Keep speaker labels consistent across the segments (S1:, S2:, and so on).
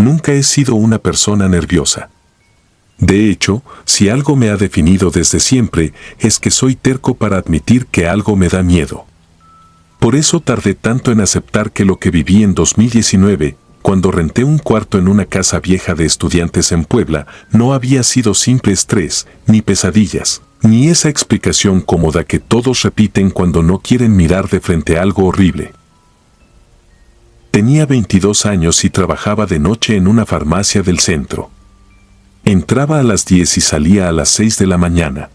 S1: Nunca he sido una persona nerviosa. De hecho, si algo me ha definido desde siempre, es que soy terco para admitir que algo me da miedo. Por eso tardé tanto en aceptar que lo que viví en 2019, cuando renté un cuarto en una casa vieja de estudiantes en Puebla, no había sido simple estrés, ni pesadillas, ni esa explicación cómoda que todos repiten cuando no quieren mirar de frente a algo horrible. Tenía 22 años y trabajaba de noche en una farmacia del centro. Entraba a las 10 y salía a las 6 de la mañana.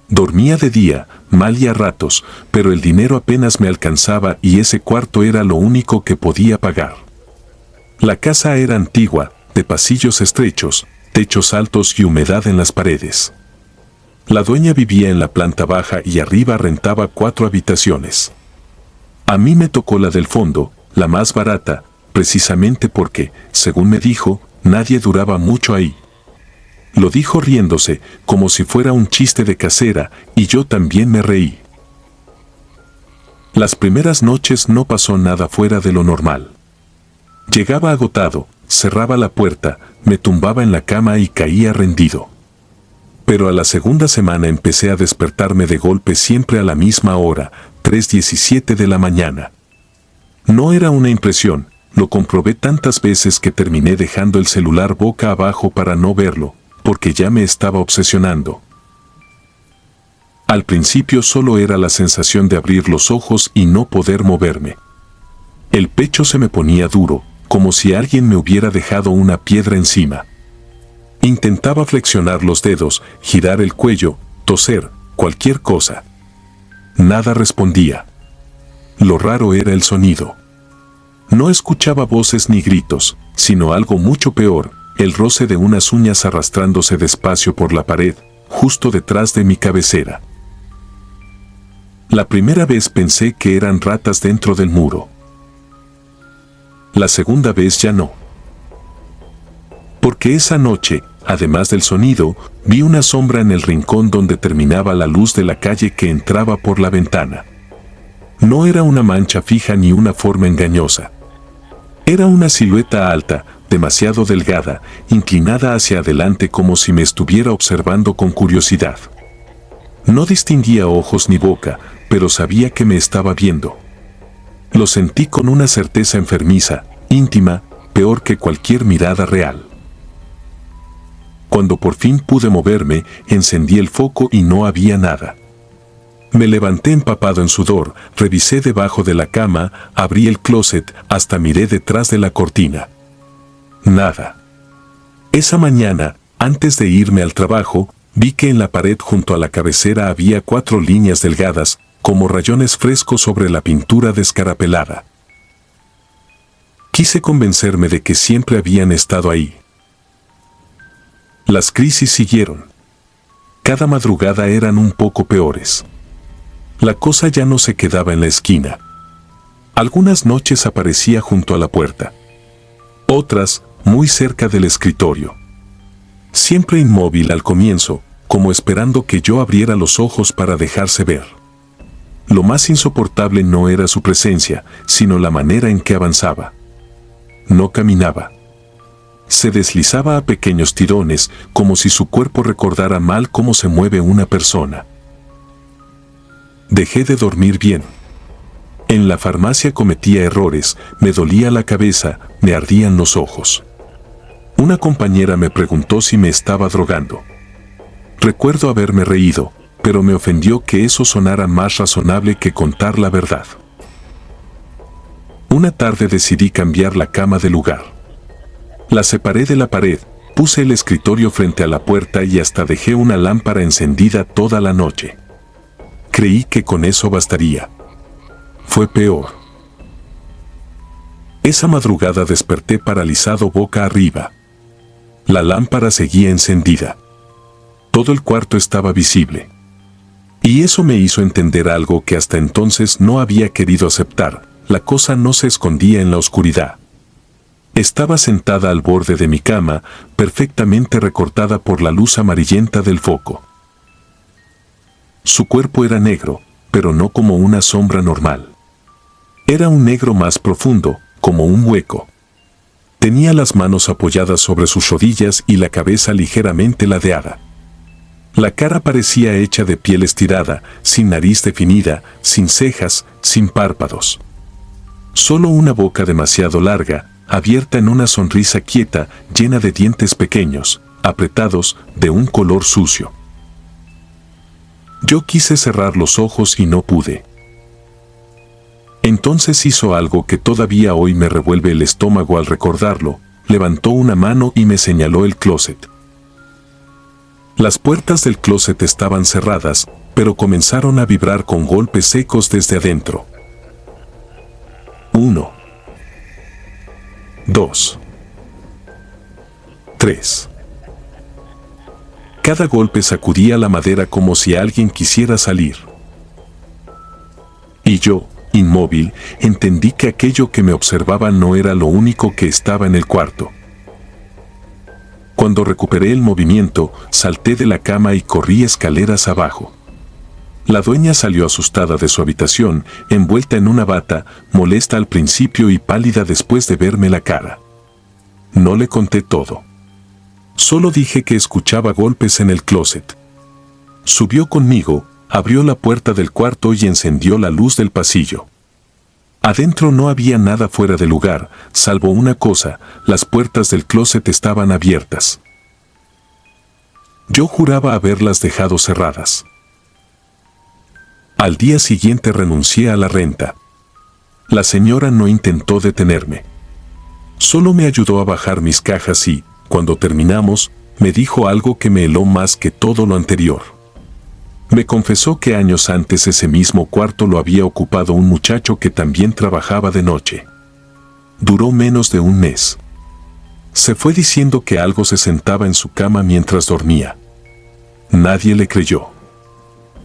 S1: Dormía de día, mal y a ratos, pero el dinero apenas me alcanzaba y ese cuarto era lo único que podía pagar. La casa era antigua, de pasillos estrechos, techos altos y humedad en las paredes. La dueña vivía en la planta baja y arriba rentaba 4 habitaciones. A mí me tocó la del fondo, la más barata, precisamente porque, según me dijo, nadie duraba mucho ahí. Lo dijo riéndose, como si fuera un chiste de casera, y yo también me reí. Las primeras noches no pasó nada fuera de lo normal. Llegaba agotado, cerraba la puerta, me tumbaba en la cama y caía rendido. Pero a la segunda semana empecé a despertarme de golpe siempre a la misma hora, 3:17 de la mañana. No era una impresión, lo comprobé tantas veces que terminé dejando el celular boca abajo para no verlo, porque ya me estaba obsesionando. Al principio solo era la sensación de abrir los ojos y no poder moverme. El pecho se me ponía duro, como si alguien me hubiera dejado una piedra encima. Intentaba flexionar los dedos, girar el cuello, toser, cualquier cosa. Nada respondía. Lo raro era el sonido. No escuchaba voces ni gritos, sino algo mucho peor, el roce de unas uñas arrastrándose despacio por la pared, justo detrás de mi cabecera. La primera vez pensé que eran ratas dentro del muro. La segunda vez ya no. Porque esa noche, además del sonido, vi una sombra en el rincón donde terminaba la luz de la calle que entraba por la ventana. No era una mancha fija ni una forma engañosa. Era una silueta alta, demasiado delgada, inclinada hacia adelante como si me estuviera observando con curiosidad. No distinguía ojos ni boca, pero sabía que me estaba viendo. Lo sentí con una certeza enfermiza, íntima, peor que cualquier mirada real. Cuando por fin pude moverme, encendí el foco y no había nada. Me levanté empapado en sudor, revisé debajo de la cama, abrí el closet, hasta miré detrás de la cortina. Nada. Esa mañana, antes de irme al trabajo, vi que en la pared junto a la cabecera había 4 líneas delgadas, como rayones frescos sobre la pintura descarapelada. Quise convencerme de que siempre habían estado ahí. Las crisis siguieron. Cada madrugada eran un poco peores. La cosa ya no se quedaba en la esquina. Algunas noches aparecía junto a la puerta. Otras, muy cerca del escritorio. Siempre inmóvil al comienzo, como esperando que yo abriera los ojos para dejarse ver. Lo más insoportable no era su presencia, sino la manera en que avanzaba. No caminaba. Se deslizaba a pequeños tirones, como si su cuerpo recordara mal cómo se mueve una persona. Dejé de dormir bien. En la farmacia cometía errores, me dolía la cabeza, me ardían los ojos. Una compañera me preguntó si me estaba drogando. Recuerdo haberme reído, pero me ofendió que eso sonara más razonable que contar la verdad. Una tarde decidí cambiar la cama de lugar. La separé de la pared, puse el escritorio frente a la puerta y hasta dejé una lámpara encendida toda la noche. Creí que con eso bastaría. Fue peor. Esa madrugada desperté paralizado boca arriba. La lámpara seguía encendida. Todo el cuarto estaba visible. Y eso me hizo entender algo que hasta entonces no había querido aceptar. La cosa no se escondía en la oscuridad. Estaba sentada al borde de mi cama, perfectamente recortada por la luz amarillenta del foco. Su cuerpo era negro, pero no como una sombra normal. Era un negro más profundo, como un hueco. Tenía las manos apoyadas sobre sus rodillas y la cabeza ligeramente ladeada. La cara parecía hecha de piel estirada, sin nariz definida, sin cejas, sin párpados. Solo una boca demasiado larga, abierta en una sonrisa quieta, llena de dientes pequeños, apretados, de un color sucio. Yo quise cerrar los ojos y no pude. Entonces hizo algo que todavía hoy me revuelve el estómago al recordarlo, levantó una mano y me señaló el closet. Las puertas del closet estaban cerradas, pero comenzaron a vibrar con golpes secos desde adentro. 1, 2, 3. Cada golpe sacudía la madera como si alguien quisiera salir. Y yo, inmóvil, entendí que aquello que me observaba no era lo único que estaba en el cuarto. Cuando recuperé el movimiento, salté de la cama y corrí escaleras abajo. La dueña salió asustada de su habitación, envuelta en una bata, molesta al principio y pálida después de verme la cara. No le conté todo. Solo dije que escuchaba golpes en el closet. Subió conmigo, abrió la puerta del cuarto y encendió la luz del pasillo. Adentro no había nada fuera de lugar, salvo una cosa: las puertas del closet estaban abiertas. Yo juraba haberlas dejado cerradas. Al día siguiente renuncié a la renta. La señora no intentó detenerme. Solo me ayudó a bajar mis cajas y, cuando terminamos, me dijo algo que me heló más que todo lo anterior. Me confesó que años antes ese mismo cuarto lo había ocupado un muchacho que también trabajaba de noche. Duró menos de un mes. Se fue diciendo que algo se sentaba en su cama mientras dormía. Nadie le creyó.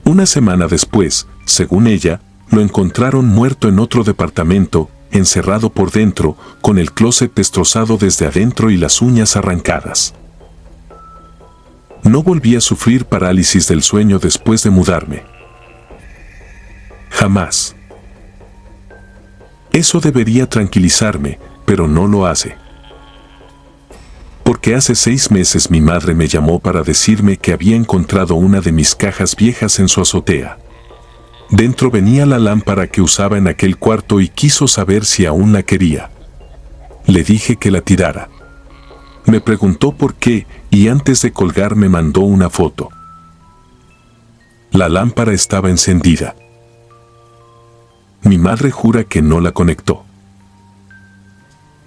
S1: Una semana después, según ella, lo encontraron muerto en otro departamento, encerrado por dentro, con el closet destrozado desde adentro y las uñas arrancadas. No volví a sufrir parálisis del sueño después de mudarme. Jamás. Eso debería tranquilizarme, pero no lo hace. Porque hace 6 meses mi madre me llamó para decirme que había encontrado una de mis cajas viejas en su azotea. Dentro venía la lámpara que usaba en aquel cuarto y quiso saber si aún la quería. Le dije que la tirara. Me preguntó por qué y antes de colgar me mandó una foto. La lámpara estaba encendida. Mi madre jura que no la conectó.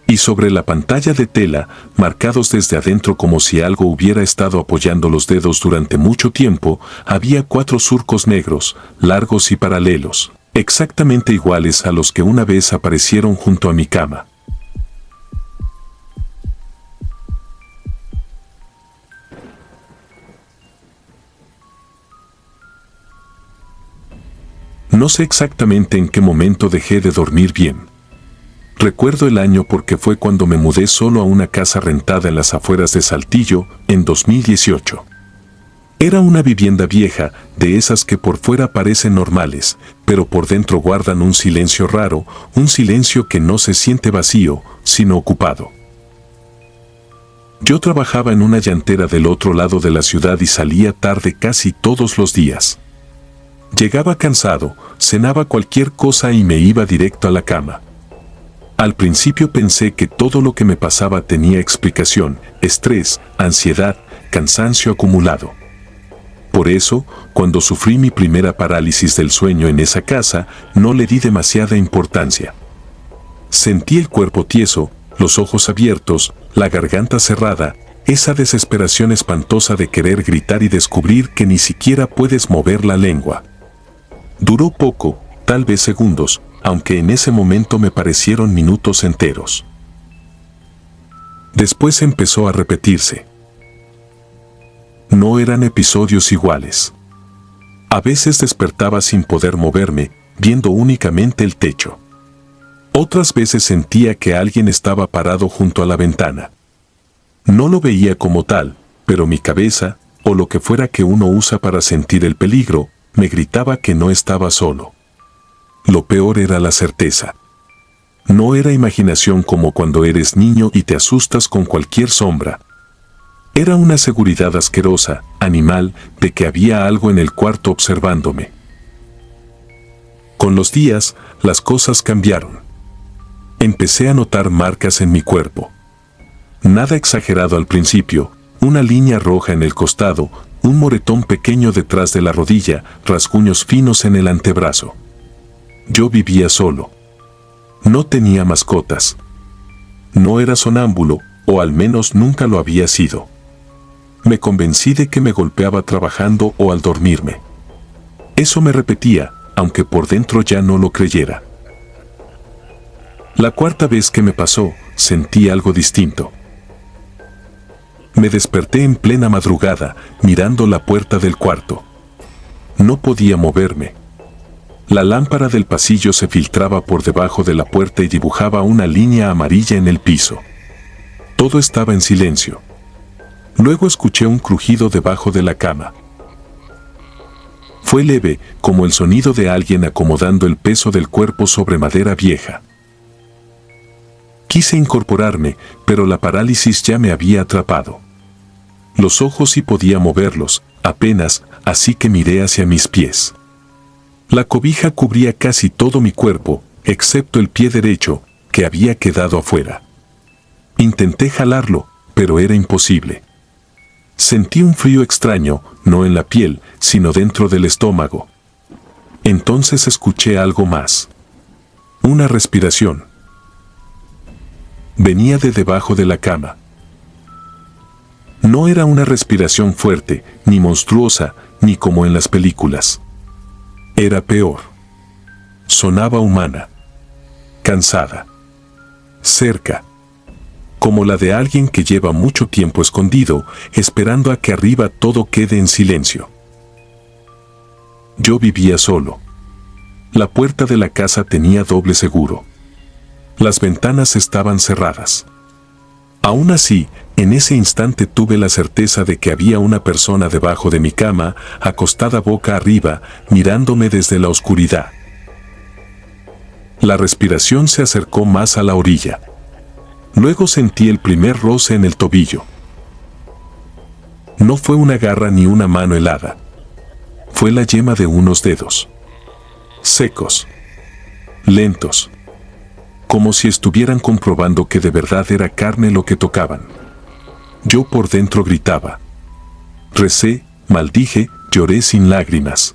S1: Y sobre la pantalla de tela, marcados desde adentro como si algo hubiera estado apoyando los dedos durante mucho tiempo, había 4 surcos negros, largos y paralelos, exactamente iguales a los que una vez aparecieron junto a mi cama. No sé exactamente en qué momento dejé de dormir bien. Recuerdo el año porque fue cuando me mudé solo a una casa rentada en las afueras de Saltillo, en 2018. Era una vivienda vieja, de esas que por fuera parecen normales, pero por dentro guardan un silencio raro, un silencio que no se siente vacío, sino ocupado. Yo trabajaba en una llantera del otro lado de la ciudad y salía tarde casi todos los días. Llegaba cansado, cenaba cualquier cosa y me iba directo a la cama. Al principio pensé que todo lo que me pasaba tenía explicación: estrés, ansiedad, cansancio acumulado. Por eso, cuando sufrí mi primera parálisis del sueño en esa casa, no le di demasiada importancia. Sentí el cuerpo tieso, los ojos abiertos, la garganta cerrada, esa desesperación espantosa de querer gritar y descubrir que ni siquiera puedes mover la lengua. Duró poco, tal vez segundos, aunque en ese momento me parecieron minutos enteros. Después empezó a repetirse. No eran episodios iguales. A veces despertaba sin poder moverme, viendo únicamente el techo. Otras veces sentía que alguien estaba parado junto a la ventana. No lo veía como tal, pero mi cabeza, o lo que fuera que uno usa para sentir el peligro, me gritaba que no estaba solo. Lo peor era la certeza. No era imaginación como cuando eres niño y te asustas con cualquier sombra. Era una seguridad asquerosa, animal, de que había algo en el cuarto observándome. Con los días, las cosas cambiaron. Empecé a notar marcas en mi cuerpo. Nada exagerado al principio, una línea roja en el costado, un moretón pequeño detrás de la rodilla, rasguños finos en el antebrazo. Yo vivía solo. No tenía mascotas. No era sonámbulo, o al menos nunca lo había sido. Me convencí de que me golpeaba trabajando o al dormirme. Eso me repetía, aunque por dentro ya no lo creyera. La cuarta vez que me pasó, sentí algo distinto. Me desperté en plena madrugada, mirando la puerta del cuarto. No podía moverme. La lámpara del pasillo se filtraba por debajo de la puerta y dibujaba una línea amarilla en el piso. Todo estaba en silencio. Luego escuché un crujido debajo de la cama. Fue leve, como el sonido de alguien acomodando el peso del cuerpo sobre madera vieja. Quise incorporarme, pero la parálisis ya me había atrapado. Los ojos sí podía moverlos, apenas, así que miré hacia mis pies. La cobija cubría casi todo mi cuerpo, excepto el pie derecho, que había quedado afuera. Intenté jalarlo, pero era imposible. Sentí un frío extraño, no en la piel, sino dentro del estómago. Entonces escuché algo más. Una respiración. Venía de debajo de la cama. No era una respiración fuerte, ni monstruosa, ni como en las películas. Era peor. Sonaba humana. Cansada. Cerca. Como la de alguien que lleva mucho tiempo escondido, esperando a que arriba todo quede en silencio. Yo vivía solo. La puerta de la casa tenía doble seguro. Las ventanas estaban cerradas. Aún así, en ese instante tuve la certeza de que había una persona debajo de mi cama, acostada boca arriba, mirándome desde la oscuridad. La respiración se acercó más a la orilla. Luego sentí el primer roce en el tobillo. No fue una garra ni una mano helada. Fue la yema de unos dedos. Secos. Lentos. Como si estuvieran comprobando que de verdad era carne lo que tocaban. Yo por dentro gritaba. Recé, maldije, lloré sin lágrimas.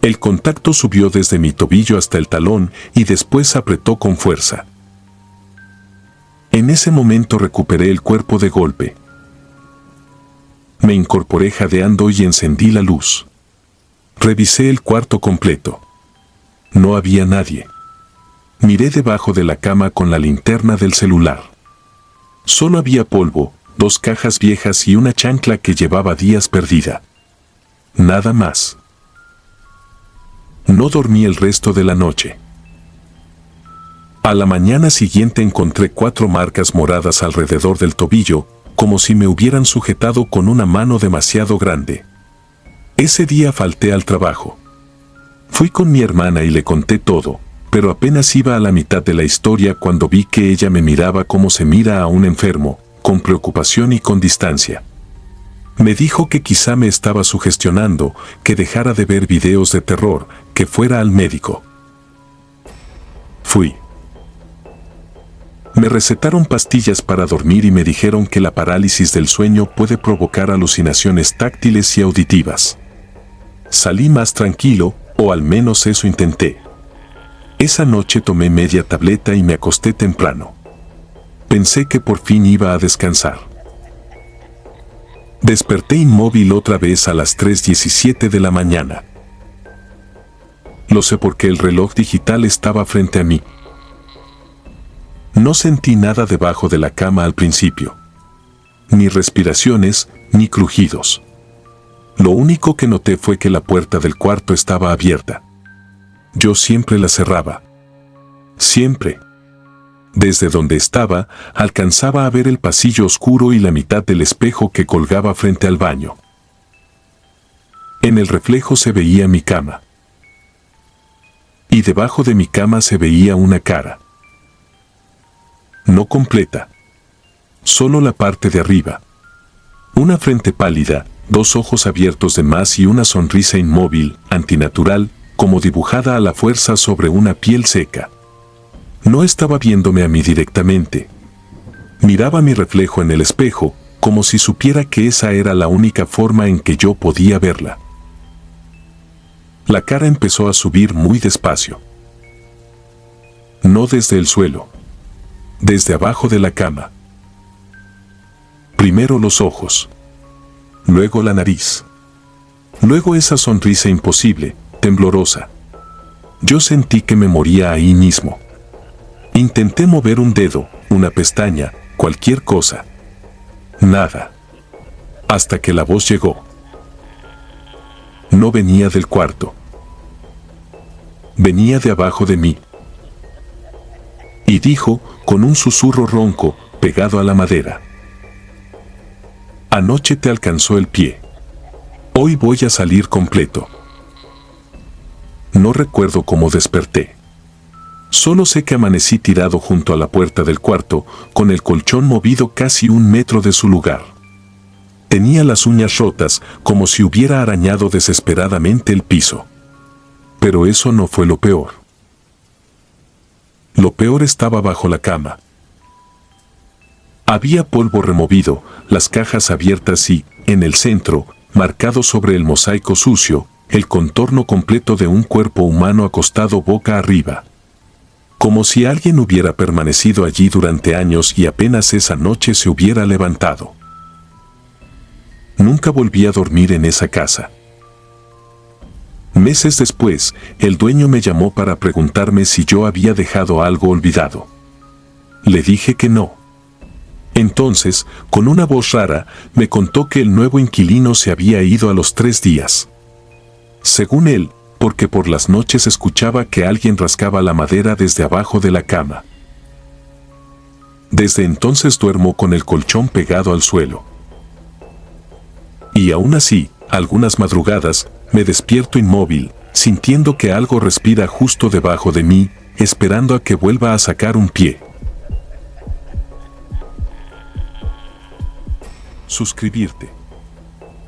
S1: El contacto subió desde mi tobillo hasta el talón y después apretó con fuerza. En ese momento recuperé el cuerpo de golpe. Me incorporé jadeando y encendí la luz. Revisé el cuarto completo. No había nadie. Miré debajo de la cama con la linterna del celular. Solo había polvo, 2 cajas viejas y una chancla que llevaba días perdida. Nada más. No dormí el resto de la noche. A la mañana siguiente encontré 4 marcas moradas alrededor del tobillo, como si me hubieran sujetado con una mano demasiado grande. Ese día falté al trabajo. Fui con mi hermana y le conté todo, pero apenas iba a la mitad de la historia cuando vi que ella me miraba como se mira a un enfermo, con preocupación y con distancia. Me dijo que quizá me estaba sugestionando, que dejara de ver videos de terror, que fuera al médico. Fui. Me recetaron pastillas para dormir y me dijeron que la parálisis del sueño puede provocar alucinaciones táctiles y auditivas. Salí más tranquilo, o al menos eso intenté. Esa noche tomé media tableta y me acosté temprano. Pensé que por fin iba a descansar. Desperté inmóvil otra vez a las 3:17 de la mañana. Lo sé porque el reloj digital estaba frente a mí. No sentí nada debajo de la cama al principio. Ni respiraciones, ni crujidos. Lo único que noté fue que la puerta del cuarto estaba abierta. Yo siempre la cerraba. Siempre. Desde donde estaba, alcanzaba a ver el pasillo oscuro y la mitad del espejo que colgaba frente al baño. En el reflejo se veía mi cama. Y debajo de mi cama se veía una cara. No completa. Solo la parte de arriba. Una frente pálida, dos ojos abiertos de más y una sonrisa inmóvil, antinatural, como dibujada a la fuerza sobre una piel seca. No estaba viéndome a mí directamente. Miraba mi reflejo en el espejo, como si supiera que esa era la única forma en que yo podía verla. La cara empezó a subir muy despacio. No desde el suelo. Desde abajo de la cama. Primero los ojos. Luego la nariz. Luego esa sonrisa imposible, temblorosa. Yo sentí que me moría ahí mismo. Intenté mover un dedo, una pestaña, cualquier cosa. Nada. Hasta que la voz llegó. No venía del cuarto. Venía de abajo de mí. Y dijo, con un susurro ronco, pegado a la madera. Anoche te alcanzó el pie. Hoy voy a salir completo. No recuerdo cómo desperté. Solo sé que amanecí tirado junto a la puerta del cuarto, con el colchón movido casi 1 metro de su lugar. Tenía las uñas rotas, como si hubiera arañado desesperadamente el piso. Pero eso no fue lo peor. Lo peor estaba bajo la cama. Había polvo removido, las cajas abiertas y, en el centro, marcado sobre el mosaico sucio, el contorno completo de un cuerpo humano acostado boca arriba. Como si alguien hubiera permanecido allí durante años y apenas esa noche se hubiera levantado. Nunca volví a dormir en esa casa. Meses después, el dueño me llamó para preguntarme si yo había dejado algo olvidado. Le dije que no. Entonces, con una voz rara, me contó que el nuevo inquilino se había ido a los 3 días. Según él, porque por las noches escuchaba que alguien rascaba la madera desde abajo de la cama. Desde entonces duermo con el colchón pegado al suelo. Y aún así, algunas madrugadas, me despierto inmóvil, sintiendo que algo respira justo debajo de mí, esperando a que vuelva a sacar un pie. Suscribirte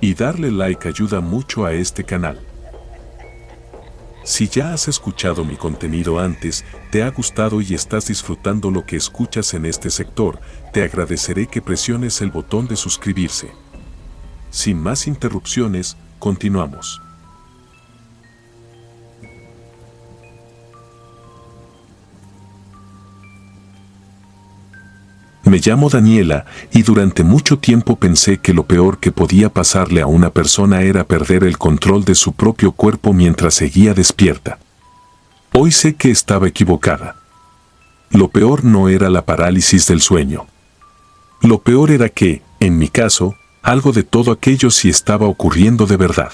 S1: y darle like ayuda mucho a este canal. Si ya has escuchado mi contenido antes, te ha gustado y estás disfrutando lo que escuchas en este sector, te agradeceré que presiones el botón de suscribirse. Sin más interrupciones, continuamos. Me llamo Daniela, y durante mucho tiempo pensé que lo peor que podía pasarle a una persona era perder el control de su propio cuerpo mientras seguía despierta. Hoy sé que estaba equivocada. Lo peor no era la parálisis del sueño. Lo peor era que, en mi caso, algo de todo aquello sí estaba ocurriendo de verdad.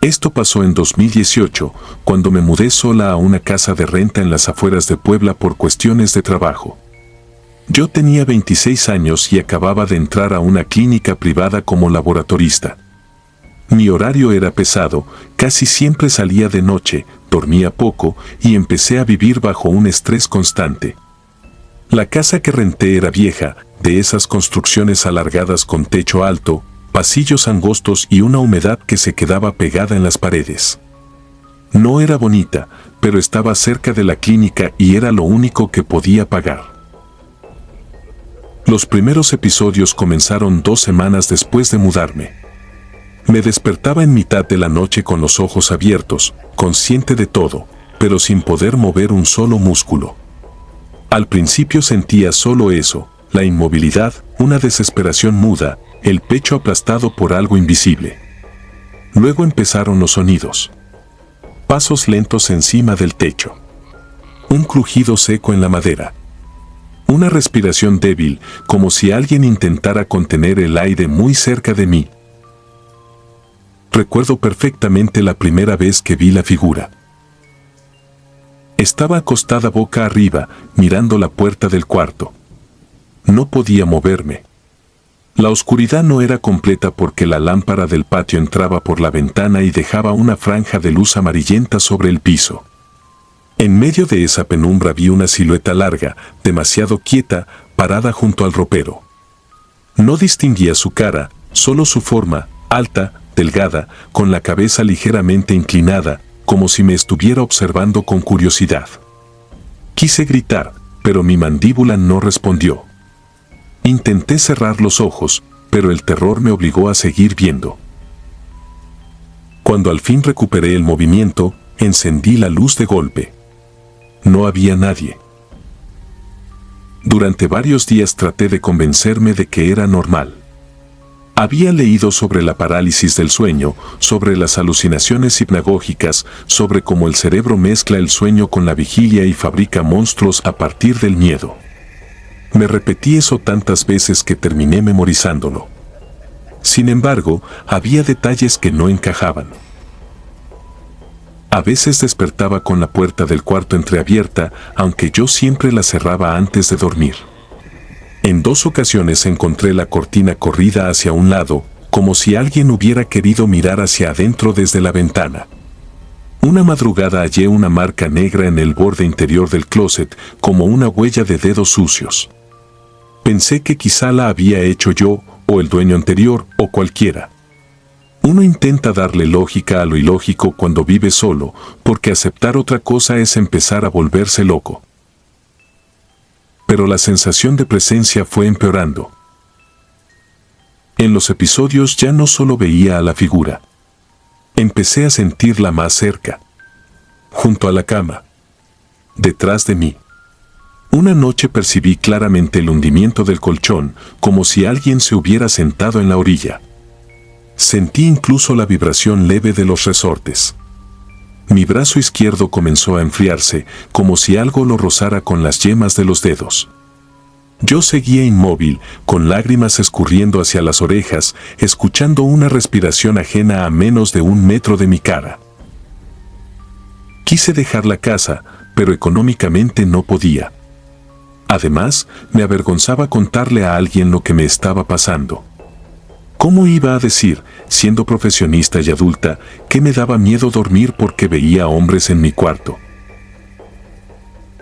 S1: Esto pasó en 2018, cuando me mudé sola a una casa de renta en las afueras de Puebla por cuestiones de trabajo. Yo tenía 26 años y acababa de entrar a una clínica privada como laboratorista. Mi horario era pesado, casi siempre salía de noche, dormía poco y empecé a vivir bajo un estrés constante. La casa que renté era vieja, de esas construcciones alargadas con techo alto, pasillos angostos y una humedad que se quedaba pegada en las paredes. No era bonita, pero estaba cerca de la clínica y era lo único que podía pagar. Los primeros episodios comenzaron 2 semanas después de mudarme. Me despertaba en mitad de la noche con los ojos abiertos, consciente de todo, pero sin poder mover un solo músculo. Al principio sentía solo eso, la inmovilidad, una desesperación muda, el pecho aplastado por algo invisible. Luego empezaron los sonidos. Pasos lentos encima del techo. Un crujido seco en la madera. Una respiración débil, como si alguien intentara contener el aire muy cerca de mí. Recuerdo perfectamente la primera vez que vi la figura. Estaba acostada boca arriba, mirando la puerta del cuarto. No podía moverme. La oscuridad no era completa porque la lámpara del patio entraba por la ventana y dejaba una franja de luz amarillenta sobre el piso. En medio de esa penumbra vi una silueta larga, demasiado quieta, parada junto al ropero. No distinguía su cara, solo su forma, alta, delgada, con la cabeza ligeramente inclinada, como si me estuviera observando con curiosidad. Quise gritar, pero mi mandíbula no respondió. Intenté cerrar los ojos, pero el terror me obligó a seguir viendo. Cuando al fin recuperé el movimiento, encendí la luz de golpe. No había nadie. Durante varios días traté de convencerme de que era normal. Había leído sobre la parálisis del sueño, sobre las alucinaciones hipnagógicas, sobre cómo el cerebro mezcla el sueño con la vigilia y fabrica monstruos a partir del miedo. Me repetí eso tantas veces que terminé memorizándolo. Sin embargo, había detalles que no encajaban. A veces despertaba con la puerta del cuarto entreabierta, aunque yo siempre la cerraba antes de dormir. En 2 ocasiones encontré la cortina corrida hacia un lado, como si alguien hubiera querido mirar hacia adentro desde la ventana. Una madrugada hallé una marca negra en el borde interior del closet, como una huella de dedos sucios. Pensé que quizá la había hecho yo, o el dueño anterior, o cualquiera. Uno intenta darle lógica a lo ilógico cuando vive solo, porque aceptar otra cosa es empezar a volverse loco. Pero la sensación de presencia fue empeorando. En los episodios ya no solo veía a la figura. Empecé a sentirla más cerca. Junto a la cama. Detrás de mí. Una noche percibí claramente el hundimiento del colchón, como si alguien se hubiera sentado en la orilla. Sentí incluso la vibración leve de los resortes. Mi brazo izquierdo comenzó a enfriarse, como si algo lo rozara con las yemas de los dedos. Yo seguía inmóvil, con lágrimas escurriendo hacia las orejas, escuchando una respiración ajena a menos de 1 metro de mi cara. Quise dejar la casa, pero económicamente no podía. Además, me avergonzaba contarle a alguien lo que me estaba pasando. ¿Cómo iba a decir, siendo profesionista y adulta, que me daba miedo dormir porque veía hombres en mi cuarto?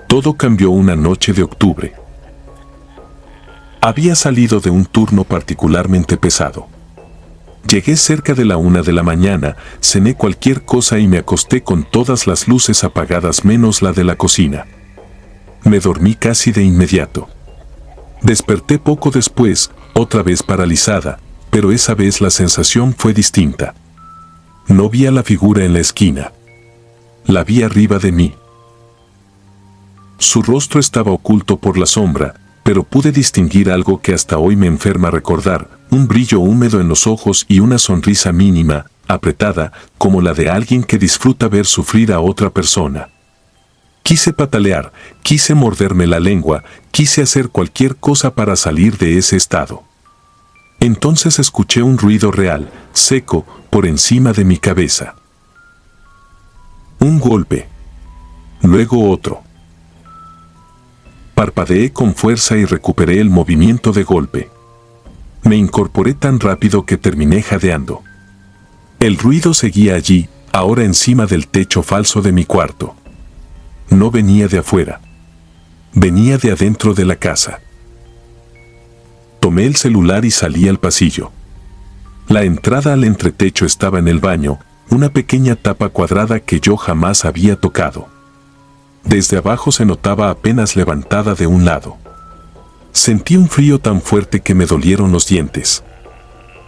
S1: Todo cambió una noche de octubre. Había salido de un turno particularmente pesado. Llegué cerca de la 1 de la mañana, cené cualquier cosa y me acosté con todas las luces apagadas menos la de la cocina. Me dormí casi de inmediato. Desperté poco después, otra vez paralizada, pero esa vez la sensación fue distinta. No vi a la figura en la esquina. La vi arriba de mí. Su rostro estaba oculto por la sombra, pero pude distinguir algo que hasta hoy me enferma recordar, un brillo húmedo en los ojos y una sonrisa mínima, apretada, como la de alguien que disfruta ver sufrir a otra persona. Quise patalear, quise morderme la lengua, quise hacer cualquier cosa para salir de ese estado. Entonces escuché un ruido real, seco, por encima de mi cabeza. Un golpe. Luego otro. Parpadeé con fuerza y recuperé el movimiento de golpe. Me incorporé tan rápido que terminé jadeando. El ruido seguía allí, ahora encima del techo falso de mi cuarto. No venía de afuera. Venía de adentro de la casa. Tomé el celular y salí al pasillo. La entrada al entretecho estaba en el baño, una pequeña tapa cuadrada que yo jamás había tocado. Desde abajo se notaba apenas levantada de un lado. Sentí un frío tan fuerte que me dolieron los dientes.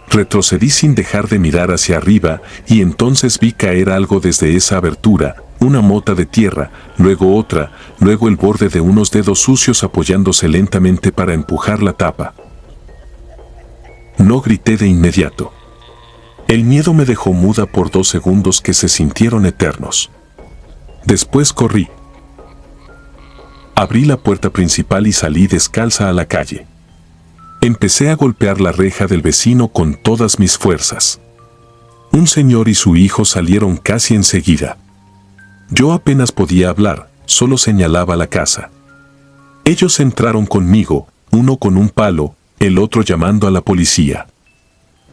S1: Retrocedí sin dejar de mirar hacia arriba y entonces vi caer algo desde esa abertura, una mota de tierra, luego otra, luego el borde de unos dedos sucios apoyándose lentamente para empujar la tapa. No grité de inmediato. El miedo me dejó muda por 2 segundos que se sintieron eternos. Después corrí. Abrí la puerta principal y salí descalza a la calle. Empecé a golpear la reja del vecino con todas mis fuerzas. Un señor y su hijo salieron casi enseguida. Yo apenas podía hablar, solo señalaba la casa. Ellos entraron conmigo, uno con un palo, el otro llamando a la policía.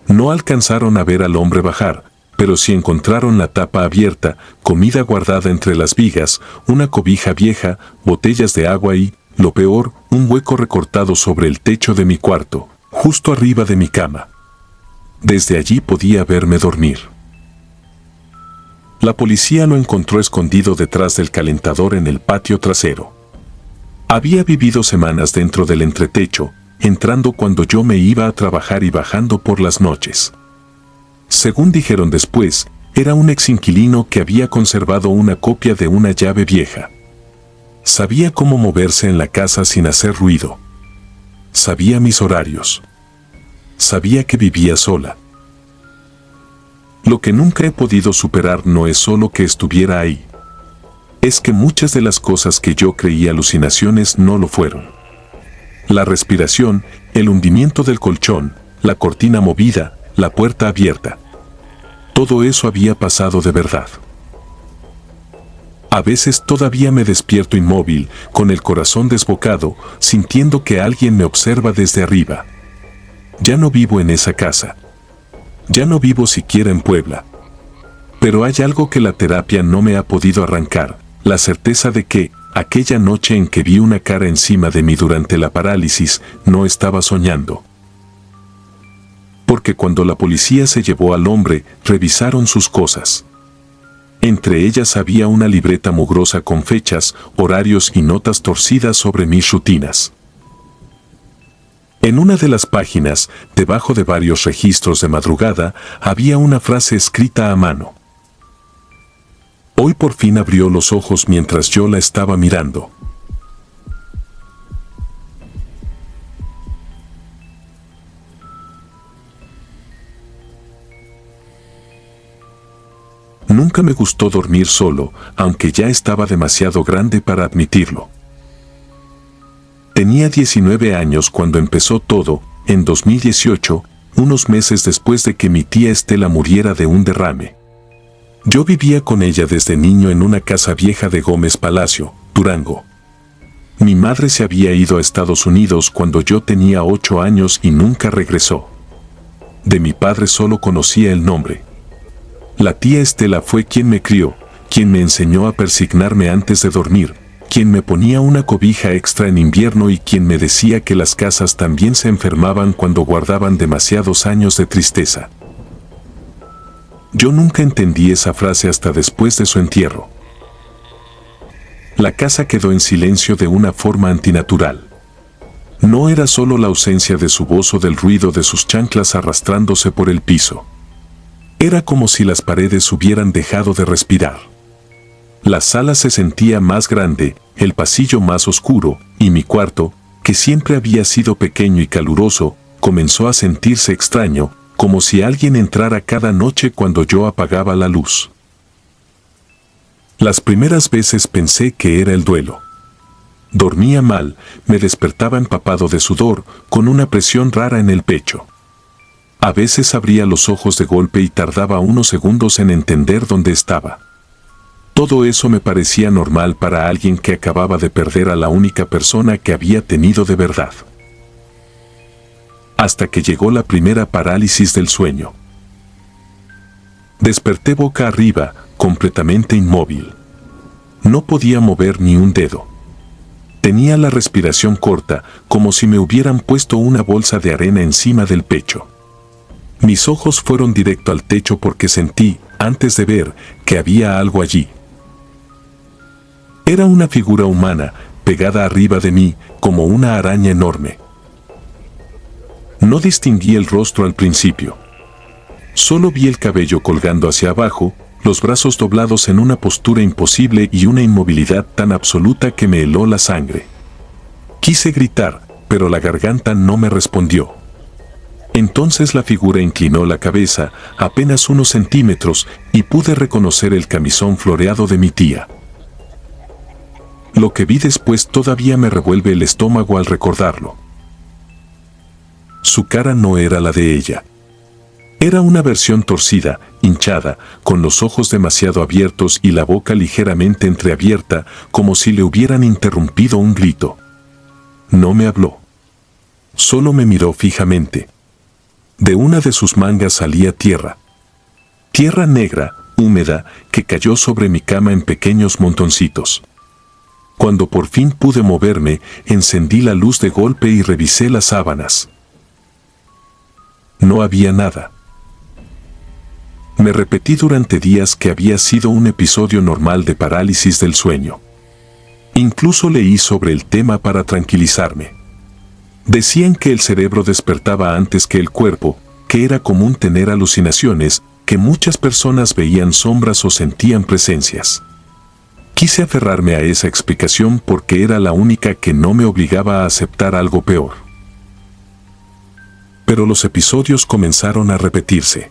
S1: No alcanzaron a ver al hombre bajar, pero sí encontraron la tapa abierta, comida guardada entre las vigas, una cobija vieja, botellas de agua y, lo peor, un hueco recortado sobre el techo de mi cuarto, justo arriba de mi cama. Desde allí podía verme dormir. La policía lo encontró escondido detrás del calentador en el patio trasero. Había vivido semanas dentro del entretecho, entrando cuando yo me iba a trabajar y bajando por las noches. Según dijeron después, era un exinquilino que había conservado una copia de una llave vieja. Sabía cómo moverse en la casa sin hacer ruido. Sabía mis horarios. Sabía que vivía sola. Lo que nunca he podido superar no es solo que estuviera ahí. Es que muchas de las cosas que yo creí alucinaciones no lo fueron. La respiración, el hundimiento del colchón, la cortina movida, la puerta abierta. Todo eso había pasado de verdad. A veces todavía me despierto inmóvil, con el corazón desbocado, sintiendo que alguien me observa desde arriba. Ya no vivo en esa casa. Ya no vivo siquiera en Puebla. Pero hay algo que la terapia no me ha podido arrancar, la certeza de que, aquella noche en que vi una cara encima de mí durante la parálisis, no estaba soñando. Porque cuando la policía se llevó al hombre, revisaron sus cosas. Entre ellas había una libreta mugrosa con fechas, horarios y notas torcidas sobre mis rutinas. En una de las páginas, debajo de varios registros de madrugada, había una frase escrita a mano. Hoy por fin abrió los ojos mientras yo la estaba mirando. Nunca me gustó dormir solo, aunque ya estaba demasiado grande para admitirlo. Tenía 19 años cuando empezó todo, en 2018, unos meses después de que mi tía Estela muriera de un derrame. Yo vivía con ella desde niño en una casa vieja de Gómez Palacio, Durango. Mi madre se había ido a Estados Unidos cuando yo tenía 8 años y nunca regresó. De mi padre solo conocía el nombre. La tía Estela fue quien me crió, quien me enseñó a persignarme antes de dormir, quien me ponía una cobija extra en invierno y quien me decía que las casas también se enfermaban cuando guardaban demasiados años de tristeza. Yo nunca entendí esa frase hasta después de su entierro. La casa quedó en silencio de una forma antinatural. No era solo la ausencia de su voz o del ruido de sus chanclas arrastrándose por el piso. Era como si las paredes hubieran dejado de respirar. La sala se sentía más grande, el pasillo más oscuro, y mi cuarto, que siempre había sido pequeño y caluroso, comenzó a sentirse extraño, como si alguien entrara cada noche cuando yo apagaba la luz. Las primeras veces pensé que era el duelo. Dormía mal, me despertaba empapado de sudor, con una presión rara en el pecho. A veces abría los ojos de golpe y tardaba unos segundos en entender dónde estaba. Todo eso me parecía normal para alguien que acababa de perder a la única persona que había tenido de verdad. Hasta que llegó la primera parálisis del sueño. Desperté boca arriba, completamente inmóvil. No podía mover ni un dedo. Tenía la respiración corta, como si me hubieran puesto una bolsa de arena encima del pecho. Mis ojos fueron directo al techo porque sentí, antes de ver, que había algo allí. Era una figura humana, pegada arriba de mí, como una araña enorme. No distinguí el rostro al principio. Solo vi el cabello colgando hacia abajo, los brazos doblados en una postura imposible y una inmovilidad tan absoluta que me heló la sangre. Quise gritar, pero la garganta no me respondió. Entonces la figura inclinó la cabeza, apenas unos centímetros, y pude reconocer el camisón floreado de mi tía. Lo que vi después todavía me revuelve el estómago al recordarlo. Su cara no era la de ella. Era una versión torcida, hinchada, con los ojos demasiado abiertos y la boca ligeramente entreabierta, como si le hubieran interrumpido un grito. No me habló. Solo me miró fijamente. De una de sus mangas salía tierra. Tierra negra, húmeda, que cayó sobre mi cama en pequeños montoncitos. Cuando por fin pude moverme, encendí la luz de golpe y revisé las sábanas. No había nada. Me repetí durante días que había sido un episodio normal de parálisis del sueño. Incluso leí sobre el tema para tranquilizarme. Decían que el cerebro despertaba antes que el cuerpo, que era común tener alucinaciones, que muchas personas veían sombras o sentían presencias. Quise aferrarme a esa explicación porque era la única que no me obligaba a aceptar algo peor. Pero los episodios comenzaron a repetirse.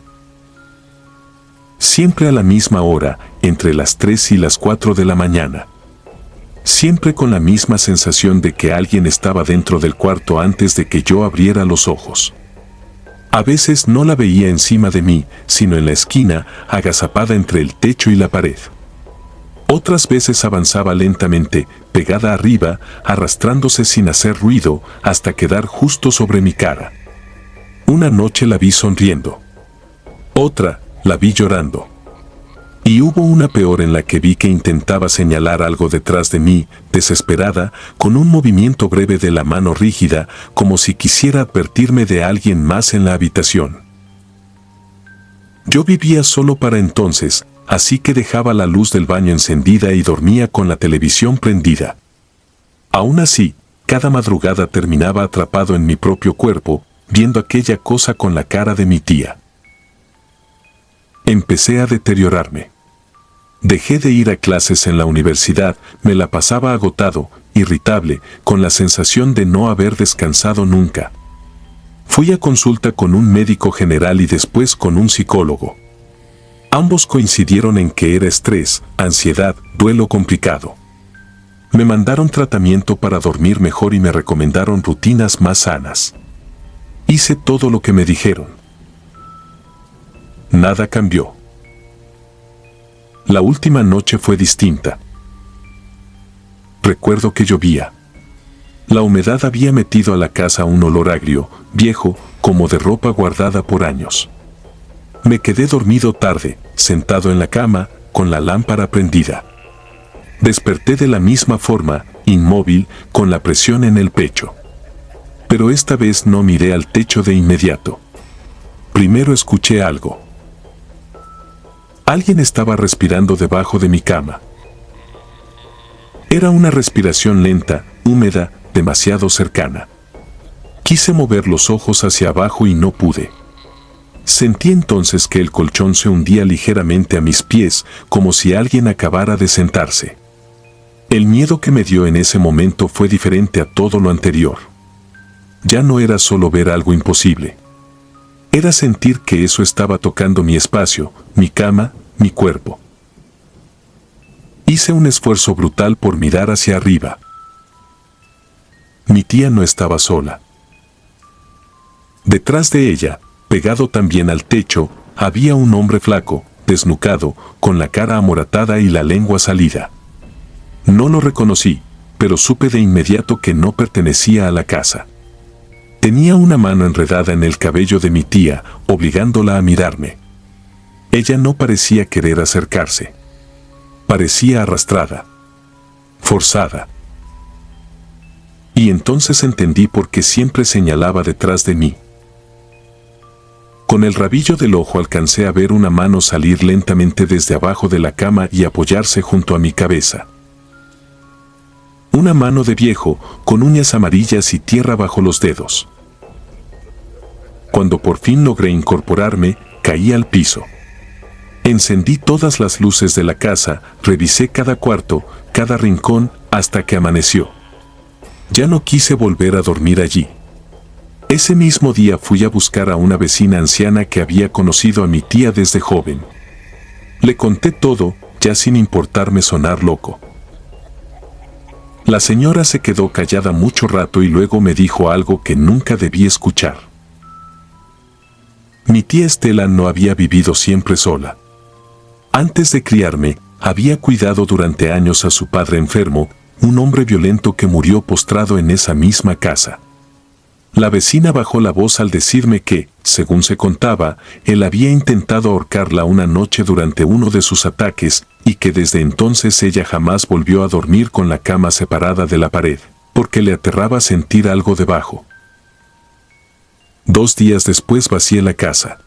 S1: Siempre a la misma hora, entre las 3 y las 4 de la mañana. Siempre con la misma sensación de que alguien estaba dentro del cuarto antes de que yo abriera los ojos. A veces no la veía encima de mí, sino en la esquina, agazapada entre el techo y la pared. Otras veces avanzaba lentamente, pegada arriba, arrastrándose sin hacer ruido, hasta quedar justo sobre mi cara. Una noche la vi sonriendo. Otra, la vi llorando. Y hubo una peor en la que vi que intentaba señalar algo detrás de mí, desesperada, con un movimiento breve de la mano rígida, como si quisiera advertirme de alguien más en la habitación. Yo vivía solo para entonces, así que dejaba la luz del baño encendida y dormía con la televisión prendida. Aún así, cada madrugada terminaba atrapado en mi propio cuerpo, viendo aquella cosa con la cara de mi tía. Empecé a deteriorarme. Dejé de ir a clases en la universidad, me la pasaba agotado, irritable, con la sensación de no haber descansado nunca. Fui a consulta con un médico general y después con un psicólogo. Ambos coincidieron en que era estrés, ansiedad, duelo complicado. Me mandaron tratamiento para dormir mejor y me recomendaron rutinas más sanas. Hice todo lo que me dijeron. Nada cambió. La última noche fue distinta. Recuerdo que llovía. La humedad había metido a la casa un olor agrio, viejo, como de ropa guardada por años. Me quedé dormido tarde, sentado en la cama, con la lámpara prendida. Desperté de la misma forma, inmóvil, con la presión en el pecho. Pero esta vez no miré al techo de inmediato. Primero escuché algo. Alguien estaba respirando debajo de mi cama. Era una respiración lenta, húmeda, demasiado cercana. Quise mover los ojos hacia abajo y no pude. Sentí entonces que el colchón se hundía ligeramente a mis pies, como si alguien acabara de sentarse. El miedo que me dio en ese momento fue diferente a todo lo anterior. Ya no era solo ver algo imposible. Era sentir que eso estaba tocando mi espacio, mi cama, mi cuerpo. Hice un esfuerzo brutal por mirar hacia arriba. Mi tía no estaba sola. Detrás de ella, pegado también al techo, había un hombre flaco, desnucado, con la cara amoratada y la lengua salida. No lo reconocí, pero supe de inmediato que no pertenecía a la casa. Tenía una mano enredada en el cabello de mi tía, obligándola a mirarme. Ella no parecía querer acercarse. Parecía arrastrada. Forzada. Y entonces entendí por qué siempre señalaba detrás de mí. Con el rabillo del ojo alcancé a ver una mano salir lentamente desde abajo de la cama y apoyarse junto a mi cabeza. Una mano de viejo, con uñas amarillas y tierra bajo los dedos. Cuando por fin logré incorporarme, caí al piso. Encendí todas las luces de la casa, revisé cada cuarto, cada rincón, hasta que amaneció. Ya no quise volver a dormir allí. Ese mismo día fui a buscar a una vecina anciana que había conocido a mi tía desde joven. Le conté todo, ya sin importarme sonar loco. La señora se quedó callada mucho rato y luego me dijo algo que nunca debí escuchar. Mi tía Estela no había vivido siempre sola. Antes de criarme, había cuidado durante años a su padre enfermo, un hombre violento que murió postrado en esa misma casa. La vecina bajó la voz al decirme que, según se contaba, él había intentado ahorcarla una noche durante uno de sus ataques y que desde entonces ella jamás volvió a dormir con la cama separada de la pared, porque le aterraba sentir algo debajo. 2 días después vacié la casa.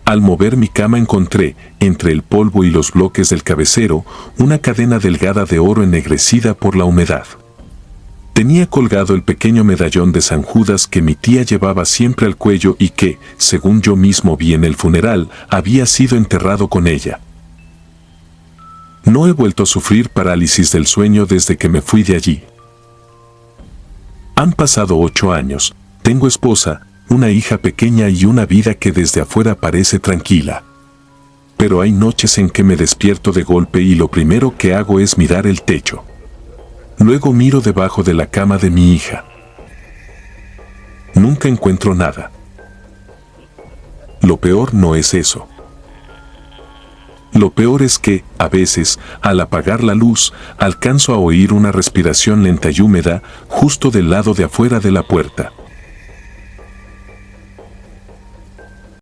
S1: Al mover mi cama encontré, entre el polvo y los bloques del cabecero, una cadena delgada de oro ennegrecida por la humedad. Tenía colgado el pequeño medallón de San Judas que mi tía llevaba siempre al cuello y que, según yo mismo vi en el funeral, había sido enterrado con ella. No he vuelto a sufrir parálisis del sueño desde que me fui de allí. Han pasado 8 años, tengo esposa, una hija pequeña y una vida que desde afuera parece tranquila. Pero hay noches en que me despierto de golpe y lo primero que hago es mirar el techo. Luego miro debajo de la cama de mi hija. Nunca encuentro nada. Lo peor no es eso. Lo peor es que, a veces, al apagar la luz, alcanzo a oír una respiración lenta y húmeda justo del lado de afuera de la puerta.